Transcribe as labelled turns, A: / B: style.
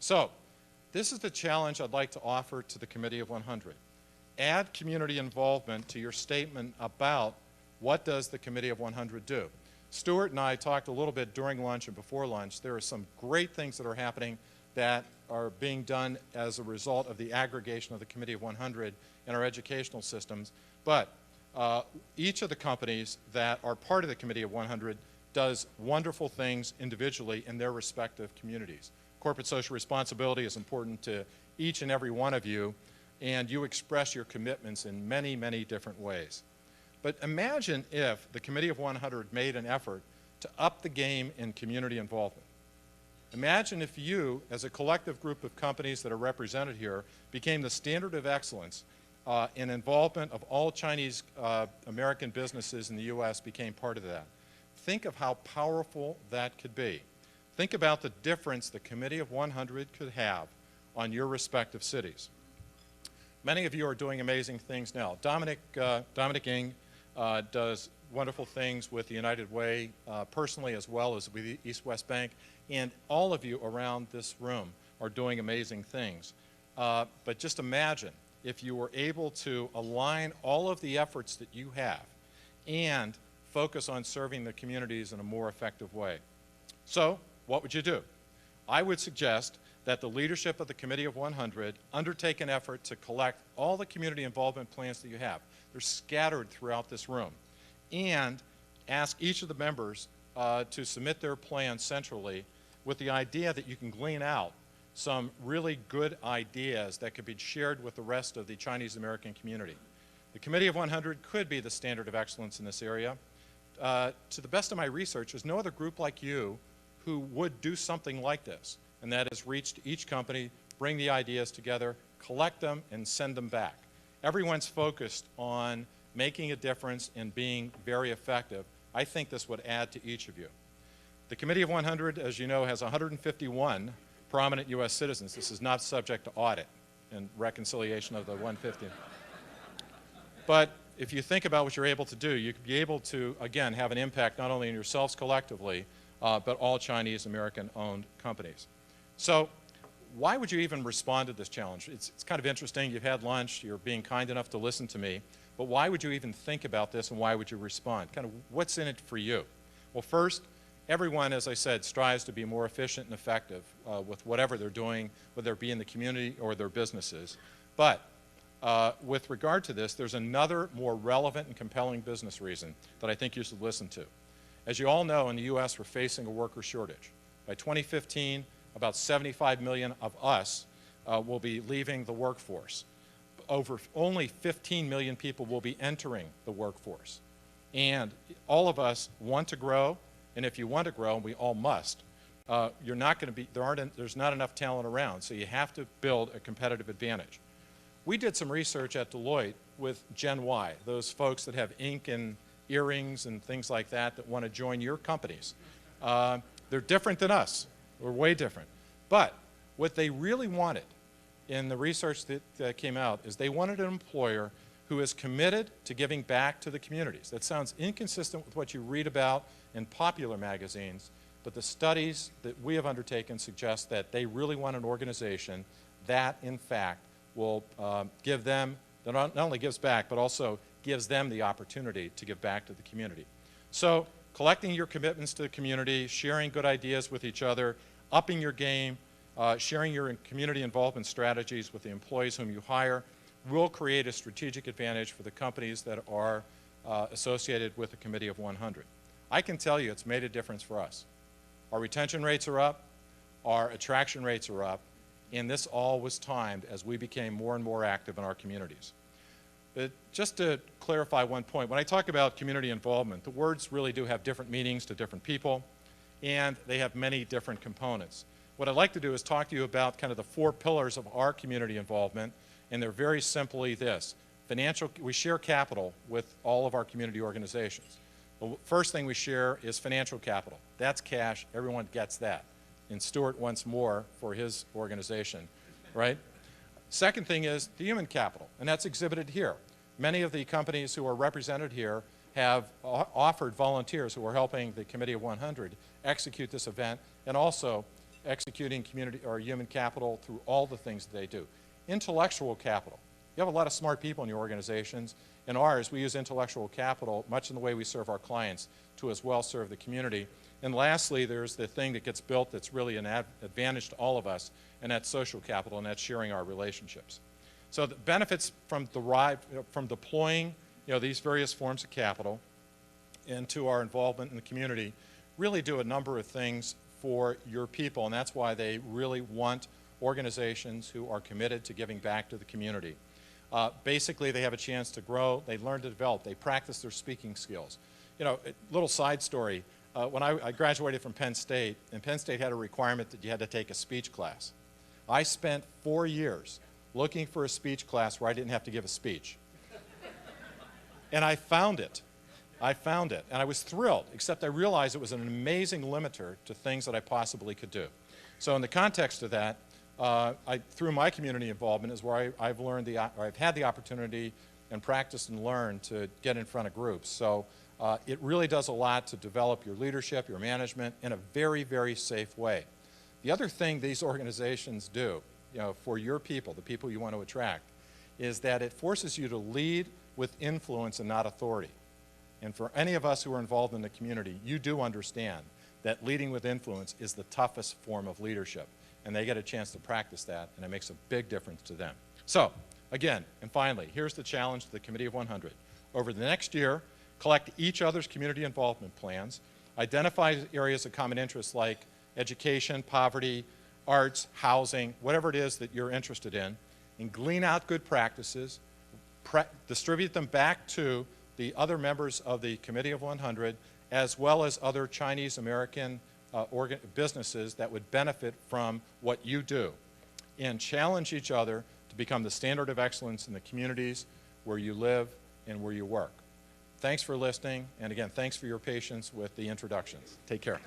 A: So this is the challenge I'd like to offer to the Committee of 100. Add community involvement to your statement about what does the Committee of 100 do. Stuart and I talked a little bit during lunch and before lunch. There are some great things that are happening that are being done as a result of the aggregation of the Committee of 100 in our educational systems. But each of the companies that are part of the Committee of 100 does wonderful things individually in their respective communities. Corporate social responsibility is important to each and every one of you, and you express your commitments in many, many different ways. But imagine if the Committee of 100 made an effort to up the game in community involvement. Imagine if you, as a collective group of companies that are represented here, became the standard of excellence in involvement of all Chinese American businesses in the U.S. became part of that. Think of how powerful that could be. Think about the difference the Committee of 100 could have on your respective cities. Many of you are doing amazing things now. Dominic Ng does wonderful things with the United Way personally, as well as with the East-West Bank, and all of you around this room are doing amazing things. But just imagine if you were able to align all of the efforts that you have and focus on serving the communities in a more effective way. So, what would you do? I would suggest that the leadership of the Committee of 100 undertake an effort to collect all the community involvement plans that you have. They're scattered throughout this room. And ask each of the members to submit their plans centrally with the idea that you can glean out some really good ideas that could be shared with the rest of the Chinese American community. The Committee of 100 could be the standard of excellence in this area. To the best of my research, there's no other group like you who would do something like this, and that is reach to each company, bring the ideas together, collect them, and send them back. Everyone's focused on making a difference and being very effective. I think this would add to each of you. The Committee of 100, as you know, has 151 prominent U.S. citizens. This is not subject to audit and reconciliation of the 150. But if you think about what you're able to do, you could be able to, again, have an impact not only on yourselves collectively, but all Chinese American-owned companies. So why would you even respond to this challenge? It's kind of interesting. You've had lunch. You're being kind enough to listen to me. But why would you even think about this, and why would you respond? Kind of what's in it for you? Well, first, everyone, as I said, strives to be more efficient and effective with whatever they're doing, whether it be in the community or their businesses. But with regard to this, there's another more relevant and compelling business reason that I think you should listen to. As you all know, in the U.S., we're facing a worker shortage. By 2015, about 75 million of us will be leaving the workforce. Only 15 million people will be entering the workforce. And all of us want to grow, and if you want to grow, and we all must, you're not going to be, there's not enough talent around, so you have to build a competitive advantage. We did some research at Deloitte with Gen Y, those folks that have ink and earrings and things like that want to join your companies. They're different than us. We're way different. But what they really wanted in the research that came out is they wanted an employer who is committed to giving back to the communities. That sounds inconsistent with what you read about in popular magazines, but the studies that we have undertaken suggest that they really want an organization that, in fact, will give them, that not only gives back, but also gives them the opportunity to give back to the community. So collecting your commitments to the community, sharing good ideas with each other, upping your game, sharing your community involvement strategies with the employees whom you hire will create a strategic advantage for the companies that are associated with the Committee of 100. I can tell you it's made a difference for us. Our retention rates are up, our attraction rates are up, and this all was timed as we became more and more active in our communities. But just to clarify one point, when I talk about community involvement, the words really do have different meanings to different people, and they have many different components. What I'd like to do is talk to you about kind of the 4 pillars of our community involvement, and they're very simply this. We share capital with all of our community organizations. The first thing we share is financial capital. That's cash. Everyone gets that. And Stuart wants more for his organization, right? Second thing is the human capital, and that's exhibited here. Many of the companies who are represented here have offered volunteers who are helping the Committee of 100 execute this event, and also executing community or human capital through all the things that they do. Intellectual capital. You have a lot of smart people in your organizations. In ours, we use intellectual capital much in the way we serve our clients to as well serve the community. And lastly, there's the thing that gets built that's really an advantage to all of us, and that's social capital, and that's sharing our relationships. So the benefits from deploying these various forms of capital into our involvement in the community really do a number of things for your people, and that's why they really want organizations who are committed to giving back to the community. Basically, they have a chance to grow, they learn to develop, they practice their speaking skills. A little side story, when I graduated from Penn State, and Penn State had a requirement that you had to take a speech class. I spent 4 years looking for a speech class where I didn't have to give a speech. And I found it. And I was thrilled, except I realized it was an amazing limiter to things that I possibly could do. So in the context of that, through my community involvement is where I've had the opportunity and practiced and learned to get in front of groups. So it really does a lot to develop your leadership, your management in a very, very safe way. The other thing these organizations do, for your people, the people you want to attract, is that it forces you to lead with influence and not authority. And for any of us who are involved in the community, you do understand that leading with influence is the toughest form of leadership. And they get a chance to practice that, and it makes a big difference to them. So, again, and finally, here's the challenge to the Committee of 100. Over the next year, collect each other's community involvement plans, identify areas of common interest like education, poverty, arts, housing, whatever it is that you're interested in, and glean out good practices, distribute them back to the other members of the Committee of 100, as well as other Chinese American businesses that would benefit from what you do, and challenge each other to become the standard of excellence in the communities where you live and where you work. Thanks for listening, and again, thanks for your patience with the introductions. Take care.